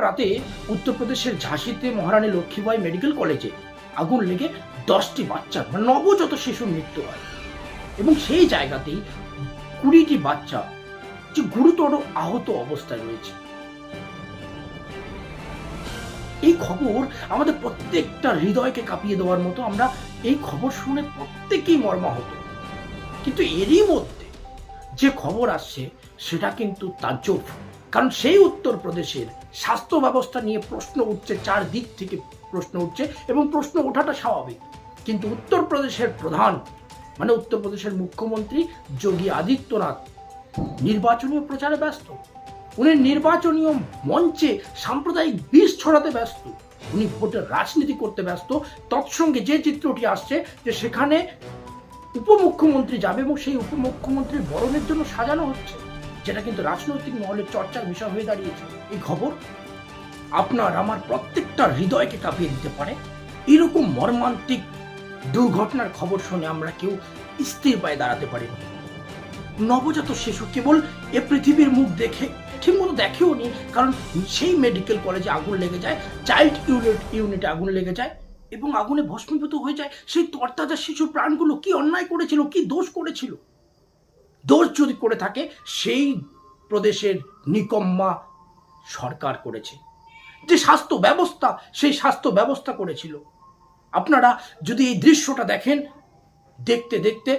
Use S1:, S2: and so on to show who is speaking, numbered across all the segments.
S1: রাতে উত্তরপ্রদেশের ঝাঁসিতে মহারানী লক্ষ্মীবাই মেডিকেল কলেজে আগুন লেগে 10টি বাচ্চার নবজাত শিশুর মৃত্যু হয় এবং সেই জায়গাতেই 20টি বাচ্চা যে গুরুতর আহত অবস্থায় রয়েছে। এই খবর আমাদের প্রত্যেকটা হৃদয়কে কাঁপিয়ে দেওয়ার মতো। আমরা এই খবর শুনে প্রত্যেকেই মর্মাহত, কিন্তু এরই মধ্যে যে খবর আসছে সেটা কিন্তু তাজ্জব। কারণ সেই উত্তরপ্রদেশের স্বাস্থ্য ব্যবস্থা নিয়ে প্রশ্ন উঠছে, চারদিক থেকে প্রশ্ন উঠছে এবং প্রশ্ন ওঠাটা স্বাভাবিক। কিন্তু উত্তরপ্রদেশের প্রধান মানে উত্তরপ্রদেশের মুখ্যমন্ত্রী যোগী আদিত্যনাথ নির্বাচনী প্রচারে ব্যস্ত। উনি নির্বাচনীয় মঞ্চে সাম্প্রদায়িক বিষ ছড়াতে ব্যস্ত, উনি ভোটের রাজনীতি করতে ব্যস্ত। তৎসঙ্গে যে চিত্রটি আসছে যে সেখানে উপমুখ্যমন্ত্রী যাবে এবং সেই উপমুখ্যমন্ত্রীর বরণের জন্য সাজানো হচ্ছে, যেটা কিন্তু রাজনৈতিক মহলে চর্চার বিষয় হয়ে দাঁড়িয়েছে। এই খবর আপনার আমার প্রত্যেকটা হৃদয়কে কাঁপিয়ে দিতে পারে। এরকম মর্মান্তিক দুর্ঘটনার খবর শুনে আমরা কেউ স্থির পায়ে দাঁড়াতে পারি না। নবজাত শিশু কেবল এ পৃথিবীর মুখ দেখে ঠিকমতো দেখেও নি, কারণ সেই মেডিকেল কলেজে আগুন লেগে যায়, চাইল্ড ইউনিটে আগুন লেগে যায় এবং আগুনে ভস্মীভূত হয়ে যায় সেই তরতাজা শিশুর প্রাণগুলো। কি অন্যায় করেছিল, কি দোষ করেছিল? দোষ যদি করে থাকে সেই প্রদেশের নিকম্মা সরকার করেছে। যে স্বাস্থ্য ব্যবস্থা, সেই স্বাস্থ্য ব্যবস্থা করেছিল। আপনারা যদি এই দৃশ্যটা দেখেন, দেখতে দেখতে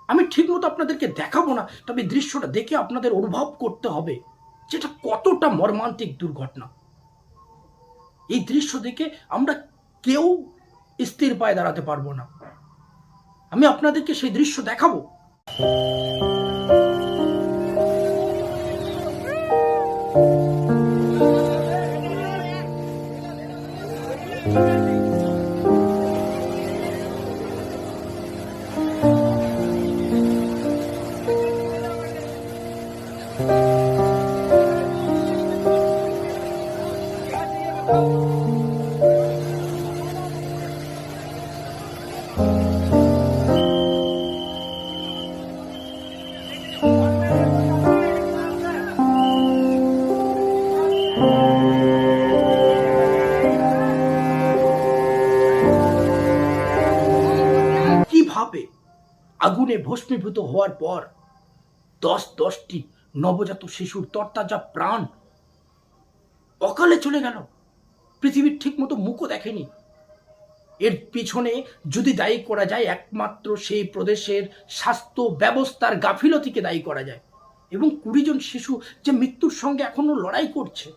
S1: আমি ঠিকমতো আপনাদেরকে দেখাবো না, তবে দৃশ্যটা দেখে আপনাদের অনুভব করতে হবে যেটা কতটা মর্মান্তিক দুর্ঘটনা। এই দৃশ্য দেখে আমরা কেউ স্থির পায়ে দাঁড়াতে পারবো না। আমি আপনাদেরকে সেই দৃশ্য দেখাবো। কিভাবে আগুনে ভস্মীভূত হওয়ার পর 10টি নবজাত শিশুর তরতাজা প্রাণ অকালে চলে গেল, পৃথিবীর ঠিক মতো মুখও দেখেনি। এর পিছনে যদি দায়ী করা যায় একমাত্র সেই প্রদেশের স্বাস্থ্য ব্যবস্থার গাফিলতিকে দায়ী করা যায়। এবং 20 জন শিশু যে মৃত্যুর সঙ্গে এখনো লড়াই করছে,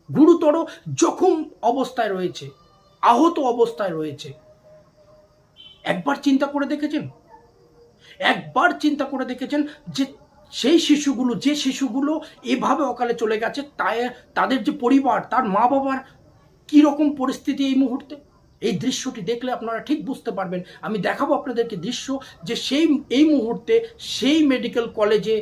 S1: গুরুতর জখম অবস্থায় রয়েছে, আহত অবস্থায় রয়েছে। একবার চিন্তা করে দেখেছেন যে সেই শিশুগুলো এভাবে অকালে চলে গেছে, তাদের যে পরিবার, তার মা বাবার কি রকম পরিস্থিতি এই মুহূর্তে। এই দৃশ্যটি দেখলে আপনারা ঠিক বুঝতে পারবেন। আমি দেখাবো আপনাদেরকে দৃশ্য যে এই মুহূর্তে সেই মেডিকেল কলেজে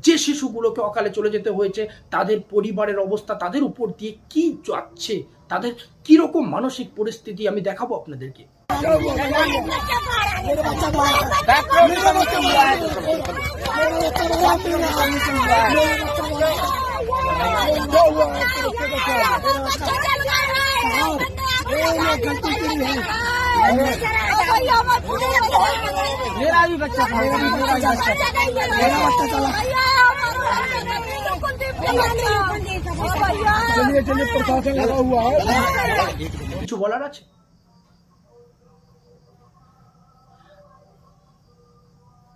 S1: যে শিশুগুলোকে অকালে চলে যেতে হয়েছে তাদের পরিবারের অবস্থা, তাদের উপর দিয়ে কি যাচ্ছে, তাদের কি রকম মানসিক পরিস্থিতি আমি দেখাবো আপনাদেরকে।
S2: मेरा भी बच्चा था, चलिए प्रशासन लगा हुआ है।
S1: কিছু বলার আছে?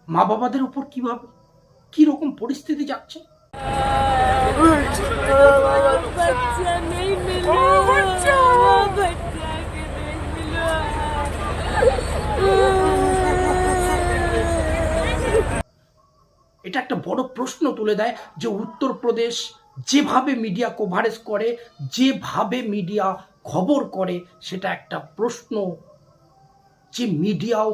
S1: মা বাবাদের উপর কিভাবে কি রকম পরিস্থিতি যাচ্ছে। এটা একটা বড় প্রশ্ন তুলে দেয় যে উত্তরপ্রদেশ যেভাবে মিডিয়া কভারেজ করে, যেভাবে মিডিয়া খবর করে, সেটা একটা প্রশ্ন যে মিডিয়াও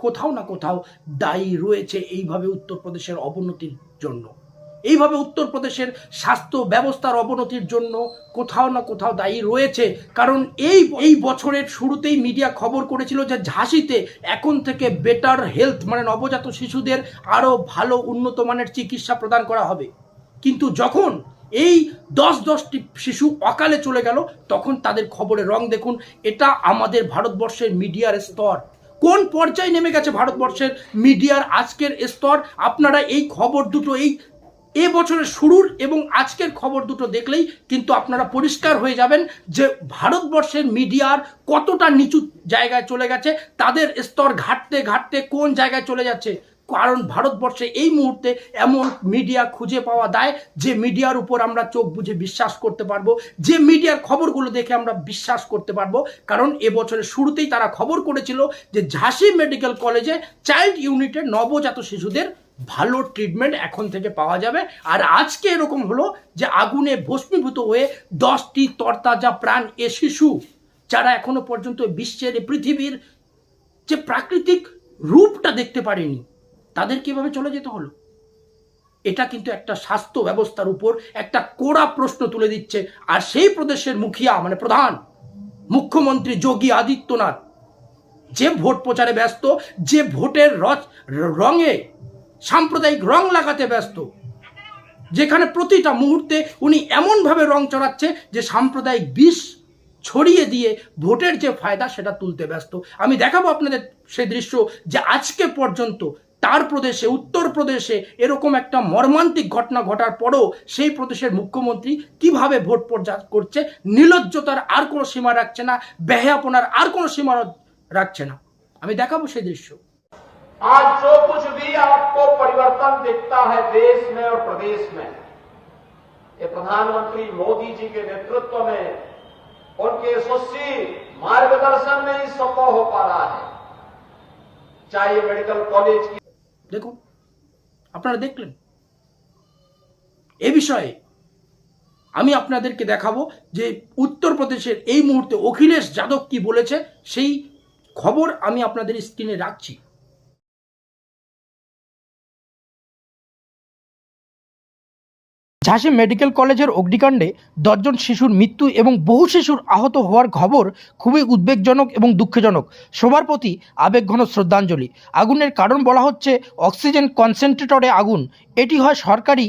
S1: কোথাও না কোথাও দায়ী রয়েছে এইভাবে উত্তরপ্রদেশের অবনতির জন্য। এইভাবে উত্তরপ্রদেশের স্বাস্থ্য ব্যবস্থার অবনতির জন্য কোথাও না কোথাও দায়ী রয়েছে। কারণ এই বছরের শুরুতেই মিডিয়া খবর করেছিল যে ঝাঁসিতে এখন থেকে বেটার হেলথ মানে নবজাত শিশুদের আরও ভালো উন্নত মানের চিকিৎসা প্রদান করা হবে। কিন্তু যখন এই 10-10টি শিশু অকালে চলে গেল, তখন তাদের খবরের রং দেখুন। এটা আমাদের ভারতবর্ষের মিডিয়ার স্তর, কোন পর্যায়ে নেমে গেছে ভারতবর্ষের মিডিয়ার আজকের স্তর। আপনারা এই খবর দুটো, এই বছরের শুরুর এবং আজকের খবর দুটো দেখলেই কিন্তু আপনারা পরিষ্কার হয়ে যাবেন যে ভারতবর্ষের মিডিয়ার কতটা নিচু জায়গায় চলে গেছে, তাদের স্তর ঘাটতে ঘাটতে কোন জায়গায় চলে যাচ্ছে। কারণ ভারতবর্ষে এই মুহূর্তে এমন মিডিয়া খুঁজে পাওয়া দায় যে মিডিয়ার উপর আমরা চোখ বুজে বিশ্বাস করতে পারবো, যে মিডিয়ার খবরগুলো দেখে আমরা বিশ্বাস করতে পারবো। কারণ এবছরের শুরুতেই তারা খবর করেছিল যে ঝাঁসি মেডিকেল কলেজে চাইল্ড ইউনিটের নবজাত শিশুদের ভালো ট্রিটমেন্ট এখন থেকে পাওয়া যাবে। আর আজকে এরকম হলো যে আগুনে ভস্মীভূত হয়ে 10টি তরতাজা প্রাণ এ শিশু, যারা এখনো পর্যন্ত বিশ্বের পৃথিবীর যে প্রাকৃতিক রূপটা দেখতে পারেনি, তাদের কিভাবে চলে যেতে হলো। এটা কিন্তু একটা স্বাস্থ্য ব্যবস্থার উপর একটা কড়া প্রশ্ন তুলে দিচ্ছে। আর সেই প্রদেশের মুখিয়া মানে প্রধান মুখ্যমন্ত্রী যোগী আদিত্যনাথ যে ভোট প্রচারে ব্যস্ত, যে ভোটের রঙে সাম্প্রদায়িক রং লাগাতে ব্যস্ত, যেখানে প্রতিটা মুহূর্তে উনি এমনভাবে রং চড়াচ্ছে যে সাম্প্রদায়িক বিষ ছড়িয়ে দিয়ে ভোটের যে ফায়দা সেটা তুলতে ব্যস্ত। আমি দেখাবো আপনাদের সেই দৃশ্য যে আজকে পর্যন্ত তার প্রদেশে, উত্তরপ্রদেশে এরকম একটা মর্মান্তিক ঘটনা ঘটার পরও সেই প্রদেশের মুখ্যমন্ত্রী কিভাবে ভোট প্রচার করছে, নির্লজ্জতার আর কোনো সীমা রাখছে না, বেহায়াপনার আর কোনো সীমা রাখছে না। আমি দেখাবো সেই দৃশ্য।
S3: आज जो कुछ भी आपको परिवर्तन दिखता है देश में और प्रदेश में, ये प्रधानमंत्री मोदी जी के नेतृत्व में, उनके यशस्वी मार्गदर्शन में ही संभव हो पा रहा है। चाहे ये मेडिकल कॉलेज की,
S1: দেখুন আপনারা দেখলেন। এ বিষয়ে আমি আপনাদেরকে দেখাবো যে উত্তরপ্রদেশের এই মুহূর্তে অখিলেশ যাদব কি বলেছে, সেই খবর আমি আপনাদের স্ক্রিনে রাখছি। ঝাঁসি মেডিকেল কলেজের অগ্নিকাণ্ডে 10 জন শিশুর মৃত্যু এবং বহু শিশুর আহত হওয়ার খবর খুবই উদ্বেগজনক এবং দুঃখজনক। সবার প্রতি আবেগঘন শ্রদ্ধাঞ্জলি। আগুনের কারণ বলা হচ্ছে অক্সিজেন কনসেন্ট্রেটরে আগুন। এটি হয় সরকারি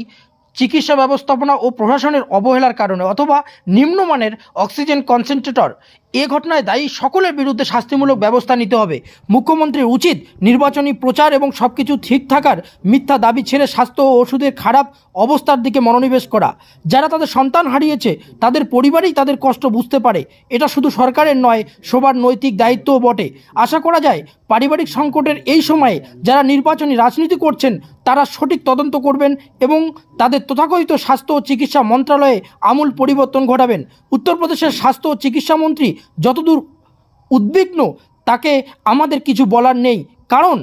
S1: চিকিৎসা ব্যবস্থাপনা ও প্রশাসনের অবহেলার কারণে অথবা নিম্নমানের অক্সিজেন কনসেন্ট্রেটর। এ ঘটনায় দায়ী সকলের বিরুদ্ধে শাস্তিমূলক ব্যবস্থা নিতে হবে। মুখ্যমন্ত্রীর উচিত নির্বাচনী প্রচার এবং সব কিছু ঠিক থাকার মিথ্যা দাবি ছেড়ে স্বাস্থ্য ও ওষুধের খারাপ অবস্থার দিকে মনোনিবেশ করা। যারা তাদের সন্তান হারিয়েছে তাদের পরিবারই তাদের কষ্ট বুঝতে পারে। এটা শুধু সরকারের নয়, সবার নৈতিক দায়িত্বও বটে। আশা করা যায় পারিবারিক সংকটের এই সময়ে যারা নির্বাচনী রাজনীতি করছেন তারা সঠিক তদন্ত করবেন এবং তাদের তথাকথিত স্বাস্থ্য ও চিকিৎসা মন্ত্রণালয়ে আমূল পরিবর্তন ঘটাবেন। উত্তরপ্রদেশের স্বাস্থ্য ও চিকিৎসা মন্ত্রী যতদূর উদ্বিগ্ন তাকে আমাদের কিছু বলার নেই, কারণ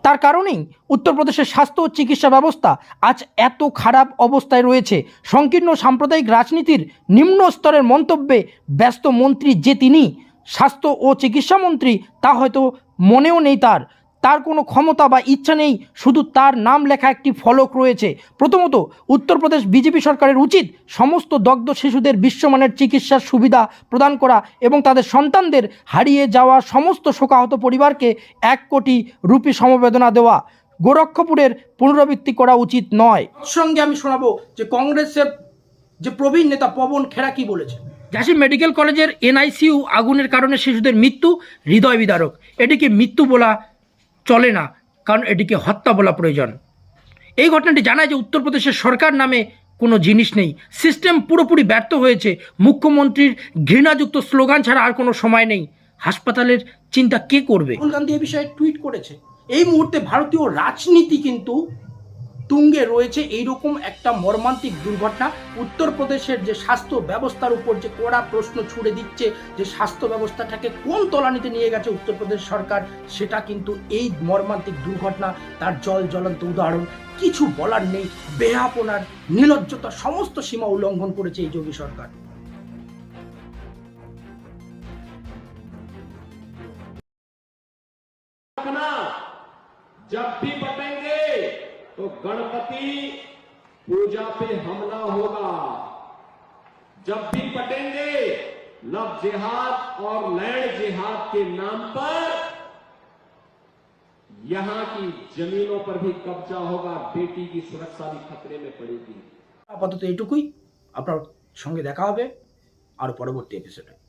S1: তার কারণেই উত্তরপ্রদেশের স্বাস্থ্য ও চিকিৎসা ব্যবস্থা আজ এত খারাপ অবস্থায় রয়েছে। সংকীর্ণ সাম্প্রদায়িক রাজনীতির নিম্ন স্তরের মন্তব্যে ব্যস্ত মন্ত্রী যে তিনি স্বাস্থ্য ও চিকিৎসা মন্ত্রী তা হয়তো মনেও নেই, তার কোনো ক্ষমতা বা ইচ্ছা নেই, শুধু তার নাম লেখা একটি ফলক রয়েছে। প্রথমত উত্তরপ্রদেশ বিজেপি সরকারের উচিত সমস্ত দগ্ধ শিশুদের বিশ্বমানের চিকিৎসার সুবিধা প্রদান করা এবং তাদের সন্তানদের হারিয়ে যাওয়া সমস্ত শোকাহত পরিবারকে 1 কোটি রুপি সমবেদনা দেওয়া। গোরক্ষপুরের পুনরাবৃত্তি করা উচিত নয়। সঙ্গে আমি শোনাবো যে কংগ্রেসের যে প্রবীণ নেতা পবন খেরা কি বলেছে। ঝাঁসি মেডিকেল কলেজের NICU আগুনের কারণে শিশুদের মৃত্যু হৃদয় বিদারক। এটিকে মৃত্যু বলা চলে না, কারণ এটিকে হত্যা বলা প্রয়োজন। এই ঘটনাটি জানায় যে উত্তরপ্রদেশের সরকার নামে কোনো জিনিস নেই, সিস্টেম পুরোপুরি ব্যর্থ হয়েছে। মুখ্যমন্ত্রীর ঘৃণাযুক্ত স্লোগান ছাড়া আর কোনো সময় নেই। হাসপাতালের চিন্তা কে করবে? রাহুল গান্ধী এই বিষয়ে টুইট করেছে। এই মুহূর্তে ভারতীয় রাজনীতি কিন্তু তুঙ্গে রয়েছে এইরকম একটা মর্মান্তিক দুর্ঘটনা। উত্তরপ্রদেশের যে স্বাস্থ্য ব্যবস্থার উপর যে কড়া প্রশ্ন ছুড়ে দিচ্ছে যে স্বাস্থ্য ব্যবস্থাটাকে কোন তলানিতে নিয়ে গেছে উত্তরপ্রদেশ সরকার, সেটা কিন্তু এই মর্মান্তিক দুর্ঘটনা তার জ্বলন্ত উদাহরণ। কিছু বলার নেই, বেহাপনার, নির্লজ্জতার সমস্ত সীমা উল্লঙ্ঘন করেছে এই যোগী সরকার।
S3: जब भी बटेंगे तो गणपति पूजा पे हमला होगा। जब भी बटेंगे लव जिहाद और लैंड जिहाद के नाम पर
S4: यहाँ की जमीनों पर भी कब्जा होगा, बेटी की सुरक्षा भी खतरे में पड़ेगी।
S1: আপাতত এটুকুই। আপনার সঙ্গে দেখা হবে আর পরবর্তী এপিসোডে।